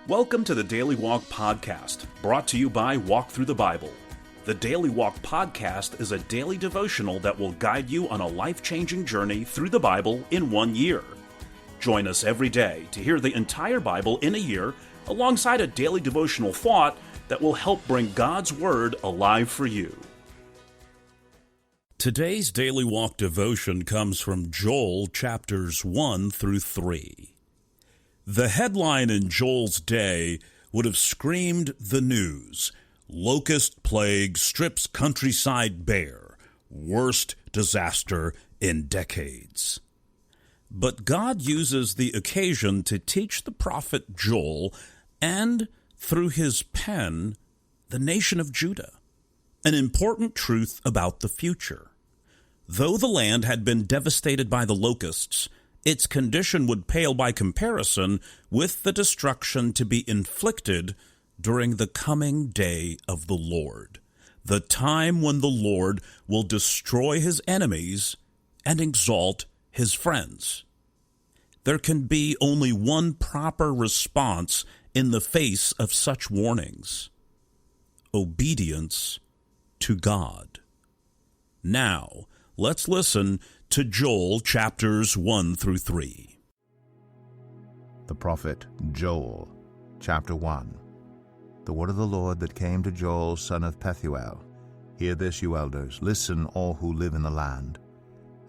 Welcome to the Daily Walk Podcast, brought to you by Walk Thru the Bible. The Daily Walk Podcast is a daily devotional that will guide you on a life-changing journey through the Bible in 1 year. Join us every day to hear the entire Bible in a year, alongside a daily devotional thought that will help bring God's Word alive for you. Today's Daily Walk devotion comes from Joel chapters 1 through 3. The headline in Joel's day would have screamed the news. Locust plague strips countryside bare. Worst disaster in decades. But God uses the occasion to teach the prophet Joel, and through his pen, the nation of Judah, an important truth about the future. Though the land had been devastated by the locusts, its condition would pale by comparison with the destruction to be inflicted during the coming day of the Lord, the time when the Lord will destroy his enemies and exalt his friends. There can be only one proper response in the face of such warnings: obedience to God. Now, let's listen to Joel chapters 1 through 3. The prophet Joel, chapter 1. The word of the Lord that came to Joel, son of Pethuel. Hear this, you elders. Listen, all who live in the land.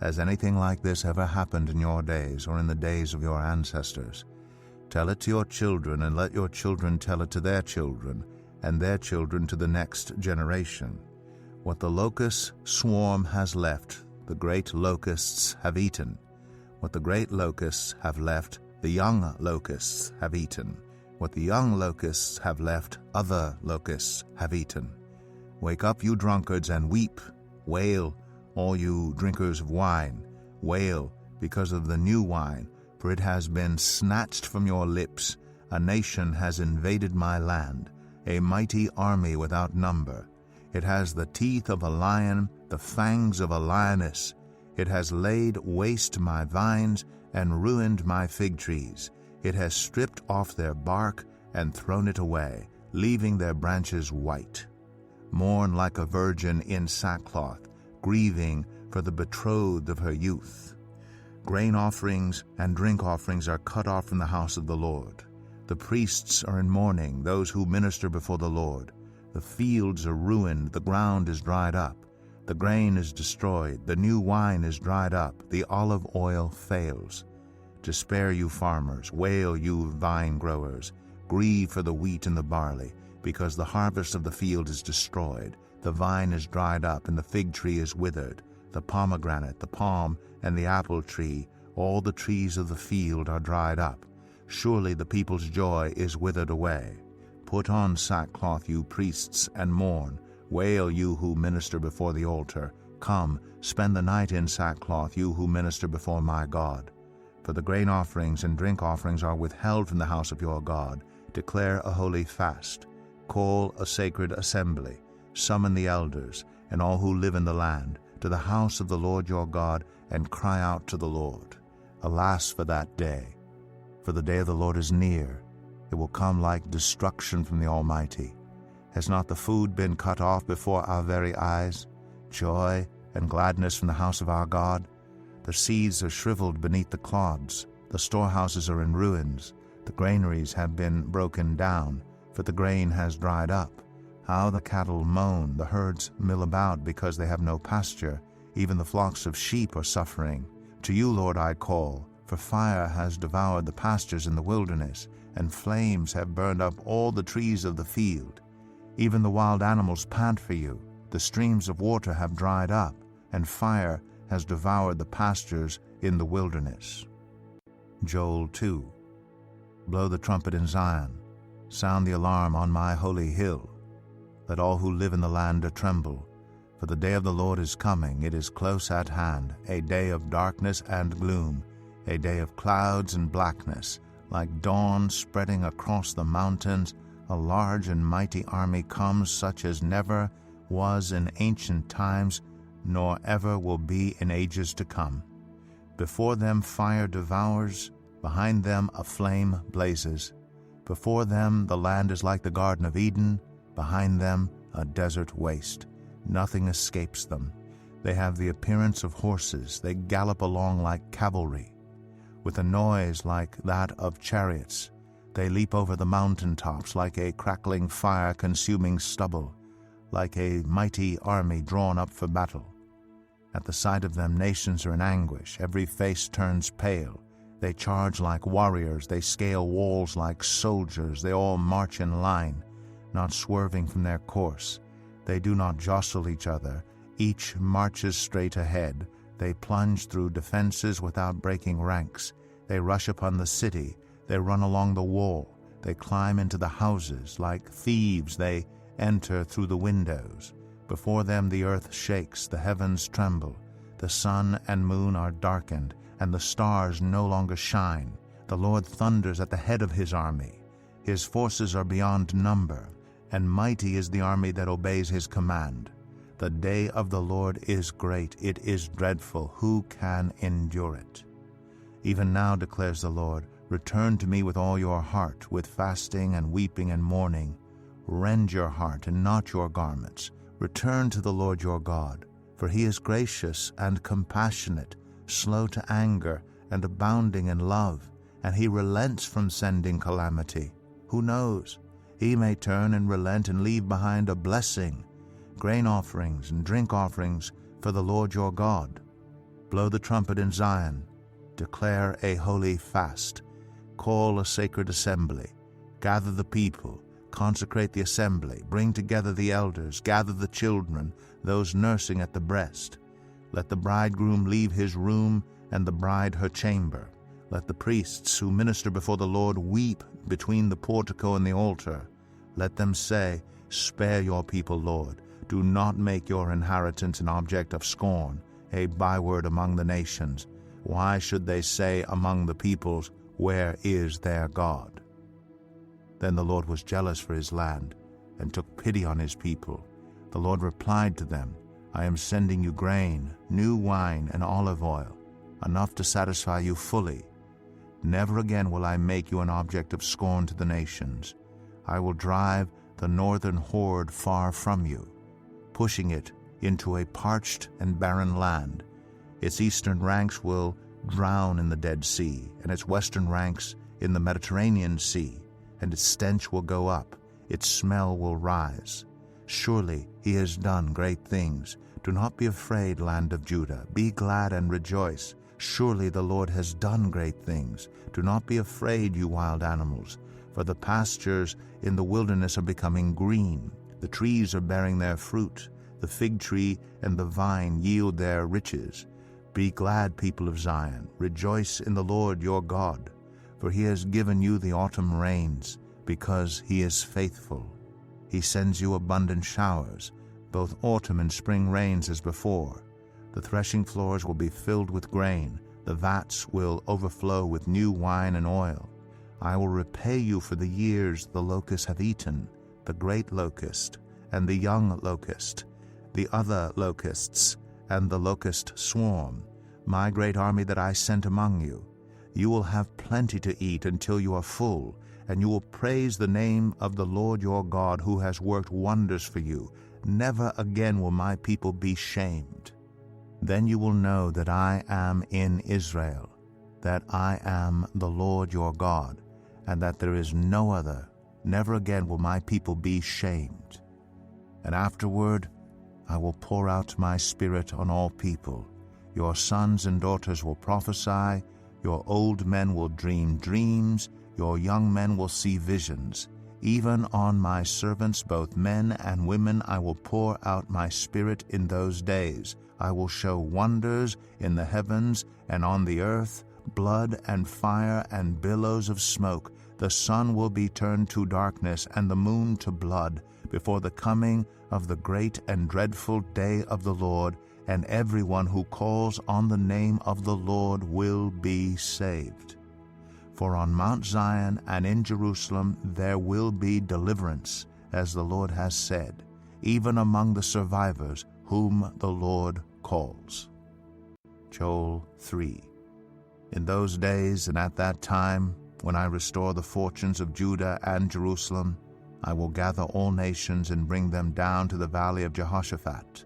Has anything like this ever happened in your days, or in the days of your ancestors? Tell it to your children, and let your children tell it to their children, and their children to the next generation. What the locust swarm has left, the great locusts have eaten. What the great locusts have left, the young locusts have eaten. What the young locusts have left, other locusts have eaten. Wake up, you drunkards, and weep. Wail, all you drinkers of wine. Wail because of the new wine, for it has been snatched from your lips. A nation has invaded my land, a mighty army without number. It has the teeth of a lion, the fangs of a lioness. It has laid waste my vines and ruined my fig trees. It has stripped off their bark and thrown it away, leaving their branches white. Mourn like a virgin in sackcloth, grieving for the betrothed of her youth. Grain offerings and drink offerings are cut off from the house of the Lord. The priests are in mourning, those who minister before the Lord. The fields are ruined, the ground is dried up. The grain is destroyed, the new wine is dried up, the olive oil fails. Despair, you farmers, wail, you vine growers. Grieve for the wheat and the barley, because the harvest of the field is destroyed. The vine is dried up, and the fig tree is withered. The pomegranate, the palm, and the apple tree, all the trees of the field are dried up. Surely the people's joy is withered away. Put on sackcloth, you priests, and mourn. Wail, you who minister before the altar. Come, spend the night in sackcloth, you who minister before my God. For the grain offerings and drink offerings are withheld from the house of your God. Declare a holy fast. Call a sacred assembly. Summon the elders, and all who live in the land, to the house of the Lord your God, and cry out to the Lord. Alas for that day! For the day of the Lord is near. It will come like destruction from the Almighty. Has not the food been cut off before our very eyes? Joy and gladness from the house of our God? The seeds are shriveled beneath the clods. The storehouses are in ruins. The granaries have been broken down, for the grain has dried up. How the cattle moan, the herds mill about because they have no pasture. Even the flocks of sheep are suffering. To you, Lord, I call, for fire has devoured the pastures in the wilderness, and flames have burned up all the trees of the field. Even the wild animals pant for you. The streams of water have dried up, and fire has devoured the pastures in the wilderness. Joel 2. Blow the trumpet in Zion. Sound the alarm on my holy hill. Let all who live in the land tremble. For the day of the Lord is coming. It is close at hand, a day of darkness and gloom, a day of clouds and blackness. Like dawn spreading across the mountains, a large and mighty army comes, such as never was in ancient times, nor ever will be in ages to come. Before them fire devours, behind them a flame blazes. Before them the land is like the Garden of Eden, behind them a desert waste. Nothing escapes them. They have the appearance of horses. They gallop along like cavalry. With a noise like that of chariots, they leap over the mountain tops like a crackling fire consuming stubble, like a mighty army drawn up for battle. At the sight of them nations are in anguish. Every face turns pale. They charge like warriors. They scale walls like soldiers. They all march in line, not swerving from their course. They do not jostle each other. Each marches straight ahead. They plunge through defenses without breaking ranks. They rush upon the city. They run along the wall. They climb into the houses. Like thieves, they enter through the windows. Before them the earth shakes, the heavens tremble. The sun and moon are darkened, and the stars no longer shine. The Lord thunders at the head of his army. His forces are beyond number, and mighty is the army that obeys his command. The day of the Lord is great. It is dreadful. Who can endure it? Even now, declares the Lord, return to me with all your heart, with fasting and weeping and mourning. Rend your heart and not your garments. Return to the Lord your God, for he is gracious and compassionate, slow to anger and abounding in love, and he relents from sending calamity. Who knows? He may turn and relent and leave behind a blessing, grain offerings and drink offerings for the Lord your God. Blow the trumpet in Zion. Declare a holy fast. Call a sacred assembly. Gather the people. Consecrate the assembly. Bring together the elders. Gather the children, those nursing at the breast. Let the bridegroom leave his room and the bride her chamber. Let the priests who minister before the Lord weep between the portico and the altar. Let them say, spare your people, Lord. Do not make your inheritance an object of scorn, a byword among the nations. Why should they say among the peoples, where is their God? Then the Lord was jealous for his land and took pity on his people. The Lord replied to them, I am sending you grain, new wine, and olive oil, enough to satisfy you fully. Never again will I make you an object of scorn to the nations. I will drive the northern horde far from you, pushing it into a parched and barren land. Its eastern ranks will drown in the Dead Sea, and its western ranks in the Mediterranean Sea, and its stench will go up, its smell will rise. Surely he has done great things. Do not be afraid, land of Judah. Be glad and rejoice. Surely the Lord has done great things. Do not be afraid, you wild animals, for the pastures in the wilderness are becoming green. The trees are bearing their fruit. The fig tree and the vine yield their riches. Be glad, people of Zion. Rejoice in the Lord your God, for he has given you the autumn rains, because he is faithful. He sends you abundant showers, both autumn and spring rains as before. The threshing floors will be filled with grain. The vats will overflow with new wine and oil. I will repay you for the years the locusts have eaten, the great locust and the young locust, the other locusts and the locust swarm, my great army that I sent among you. You will have plenty to eat until you are full, and you will praise the name of the Lord your God, who has worked wonders for you. Never again will my people be shamed. Then you will know that I am in Israel, that I am the Lord your God, and that there is no other. Never again will my people be shamed. And afterward I will pour out my Spirit on all people. Your sons and daughters will prophesy, your old men will dream dreams, your young men will see visions. Even on my servants, both men and women, I will pour out my Spirit in those days. I will show wonders in the heavens and on the earth, blood and fire and billows of smoke. The sun will be turned to darkness and the moon to blood before the coming of the great and dreadful day of the Lord, and everyone who calls on the name of the Lord will be saved. For on Mount Zion and in Jerusalem there will be deliverance, as the Lord has said, even among the survivors whom the Lord calls. Joel 3. In those days and at that time, When I restore the fortunes of Judah and Jerusalem, I will gather all nations and bring them down to the valley of Jehoshaphat.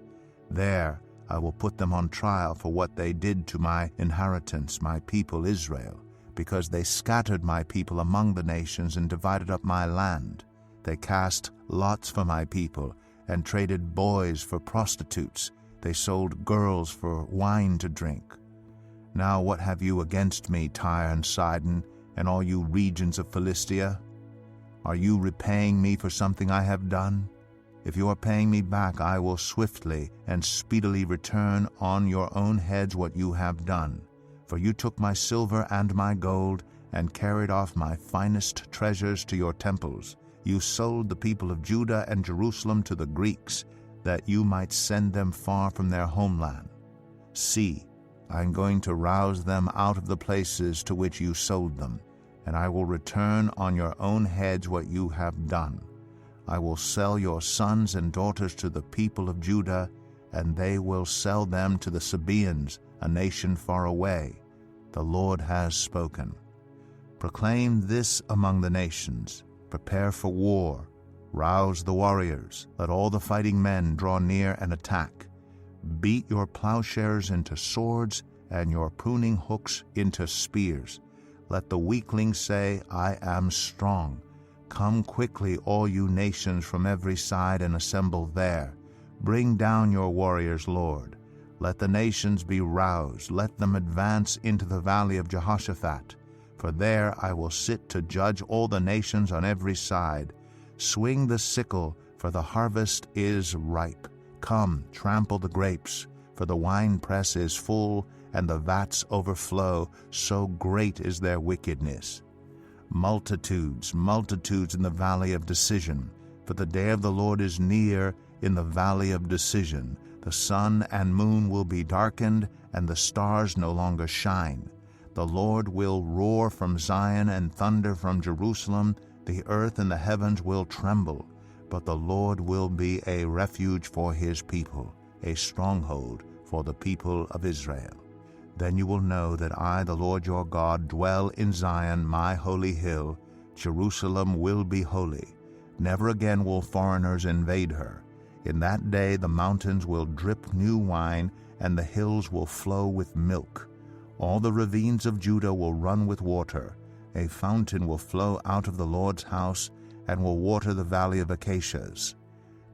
There I will put them on trial for what they did to my inheritance, my people Israel, because they scattered my people among the nations and divided up my land. They cast lots for my people and traded boys for prostitutes. They sold girls for wine to drink. Now what have you against me, Tyre and Sidon, and all you regions of Philistia? Are you repaying me for something I have done? If you are paying me back, I will swiftly and speedily return on your own heads what you have done. For you took my silver and my gold, and carried off my finest treasures to your temples. You sold the people of Judah and Jerusalem to the Greeks, that you might send them far from their homeland. See, I am going to rouse them out of the places to which you sold them, and I will return on your own heads what you have done. I will sell your sons and daughters to the people of Judah, and they will sell them to the Sabaeans, a nation far away. The Lord has spoken. Proclaim this among the nations. Prepare for war. Rouse the warriors. Let all the fighting men draw near and attack. Beat your plowshares into swords, and your pruning hooks into spears. Let the weakling say, I am strong. Come quickly, all you nations from every side, and assemble there. Bring down your warriors, Lord. Let the nations be roused. Let them advance into the valley of Jehoshaphat. For there I will sit to judge all the nations on every side. Swing the sickle, for the harvest is ripe. Come, trample the grapes, for the winepress is full, and the vats overflow, so great is their wickedness. Multitudes, multitudes in the valley of decision, for the day of the Lord is near in the valley of decision. The sun and moon will be darkened, and the stars no longer shine. The Lord will roar from Zion and thunder from Jerusalem. The earth and the heavens will tremble, but the Lord will be a refuge for his people, a stronghold for the people of Israel. Then you will know that I, the Lord your God, dwell in Zion, my holy hill. Jerusalem will be holy. Never again will foreigners invade her. In that day the mountains will drip new wine, and the hills will flow with milk. All the ravines of Judah will run with water. A fountain will flow out of the Lord's house, and will water the valley of acacias.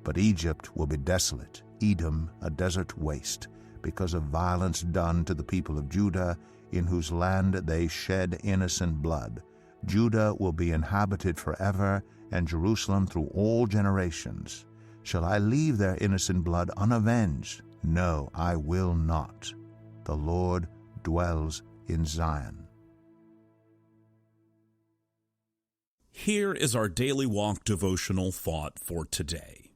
But Egypt will be desolate, Edom a desert waste, because of violence done to the people of Judah, in whose land they shed innocent blood. Judah will be inhabited forever, and Jerusalem through all generations. Shall I leave their innocent blood unavenged? No, I will not. The Lord dwells in Zion. Here is our Daily Walk devotional thought for today.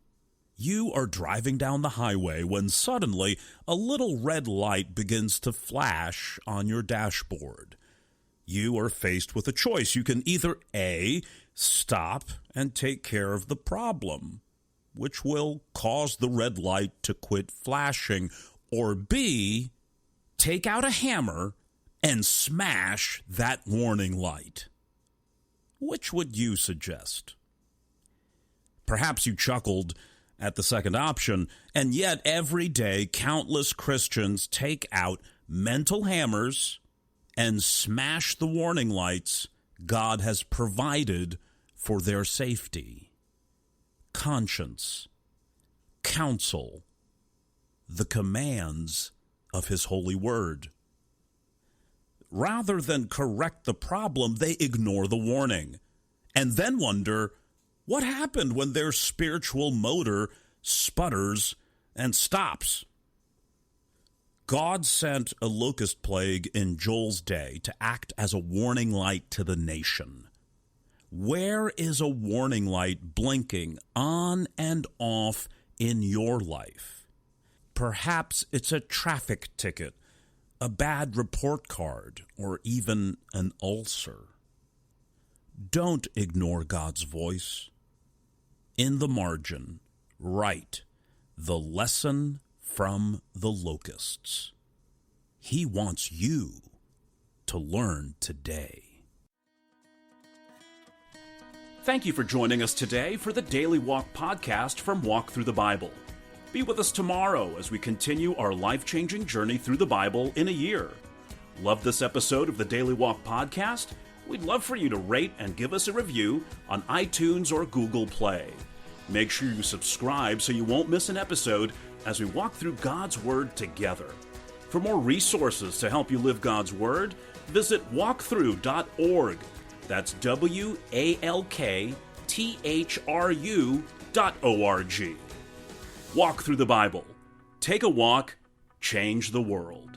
You are driving down the highway when suddenly a little red light begins to flash on your dashboard. You are faced with a choice. You can either A, stop and take care of the problem, which will cause the red light to quit flashing, or B, take out a hammer and smash that warning light. Which would you suggest? Perhaps you chuckled at the second option, and yet every day countless Christians take out mental hammers and smash the warning lights God has provided for their safety. Conscience, counsel, the commands of His holy word. Rather than correct the problem, they ignore the warning and then wonder what happened when their spiritual motor sputters and stops. God sent a locust plague in Joel's day to act as a warning light to the nation. Where is a warning light blinking on and off in your life? Perhaps it's a traffic ticket, a bad report card, or even an ulcer. Don't ignore God's voice. In the margin, write the lesson from the locusts. He wants you to learn today. Thank you for joining us today for the Daily Walk Podcast from Walk Thru the Bible. Be with us tomorrow as we continue our life-changing journey through the Bible in a year. Love this episode of the Daily Walk Podcast? We'd love for you to rate and give us a review on iTunes or Google Play. Make sure you subscribe so you won't miss an episode as we walk through God's Word together. For more resources to help you live God's Word, visit walkthru.org. That's WALKTHRU.org. Walk through the Bible. Take a walk, change the world.